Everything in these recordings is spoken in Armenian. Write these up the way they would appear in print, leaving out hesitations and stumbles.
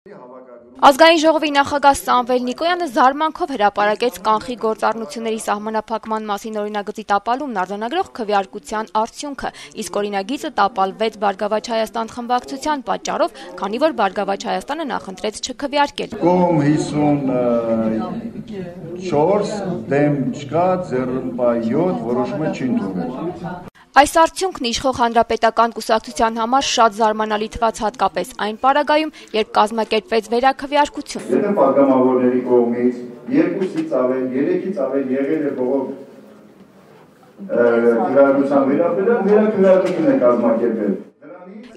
Ազգային ժողովի նախագահ Սամվել Նիկոյանը զարմանքով հրապարակեց կանխի գործառնությունների սահմանափակման մասին օրինագծի տապալումն արձանագրող քվեարկության արդյունքը, իսկ օրինագիծը տապալվեց Բարգավաճ Հայաստան խմբակցության պատճառով, քանի որ Բարգավաճ Հայաստանը նախընտրեց չքվեարկել։ Կողմ 54 դեմ չկա, ձեռնպա 7 որոշումը չի ընդունվել։ Այս արդյունքն իշխող հանրապետական կուսակցության համար շատ զարմանալի թվաց հատկապես այն պարագայում, երբ կազմակերպվեց վերաքվեարկություն։ Եթե պատգամավորների կողմից 2-ից ավել, 3-ից ավել եղել է բողոք քվեարկության վերաքվեարկություն է կազմակերպել։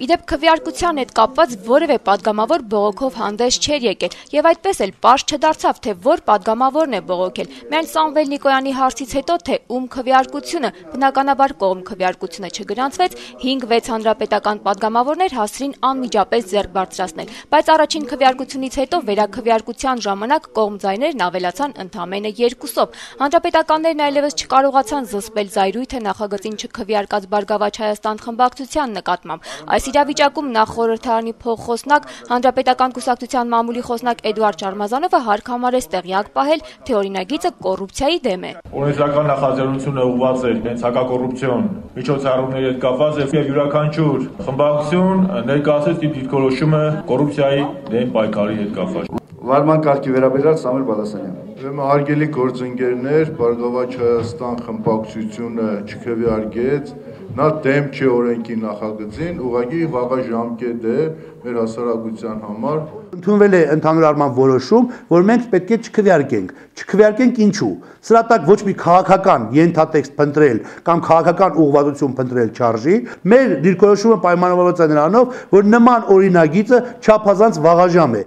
Իդեպ քվեարկության հետ կապված որևէ պատգամավոր բողոքով հանդես չէր եկել, եւ այդպես էլ պարզ չդարձավ, թե որ պատգամավորն է բողոքել։ Միայն Սամվել Նիկոյանի հարցից հետո, թե ում քվեարկությունը, բնականաբար կողմ քվեարկությունը չգրանցվեց, 5-6 հանրապետական պատգամավորներ հասրին անմիջապես ձեռք բարձրացնել, բայց առաջին քվեարկությունից հետո վերաքվեարկության ժամանակ կողմ ձայներն ավելացան ընդամենը 2-ով։ Հանրապետականներն այլևս չկարողացան զսպել զայրույթը նախագծին չքվեարկած Բարգավաճ Հայաստան խմբակցության նկատմամբ։ Այս իրավիճակում նախ խորհրդարանի փոխխոսնակ հանրապետական կուսակցության մամուլի խոսնակ Էդուարդ Շարմազանովը հարկ համարեց տեղյակ պահել, թե օրինագիծը կոռուպցիայի դեմ է։ Օրենսդրական նախաձեռնությունը ուղղված է հենց հակակոռուպցիոն միջոցառումների հետ կապված եւ յուրաքանչյուր խմբակցություն ներկայացրեց իր դիրքորոշումը կոռուպցիայի դեմ պայքարի հետ կապված։ Վարման կարգի վերաբերյալ Սամվել Բալասանյան։ Ուրեմն հարգելի գործընկերներ, Բարգավաճ Հայաստան խմբակցությունը չքվեարկեց, նա դեմ չէ օրենքի նախագծին, ուղղակի վաղաժամկետ է մեր հասարակության համար։ Ընդունվել է ընդհանուր առմամբ որոշում, որ մենք պետք է չքվեարկենք։ Չքվեարկենք ինչու։ Սրա տակ ոչ մի քաղաքական ենթատեքստ փնտրել կամ քաղաքական ուղղվածություն փնտրել չարժի։ Մեր դիրքորոշումը պայմանավորված է նրանով, որ նման օրինագիծը չափազանց վաղաժամ է։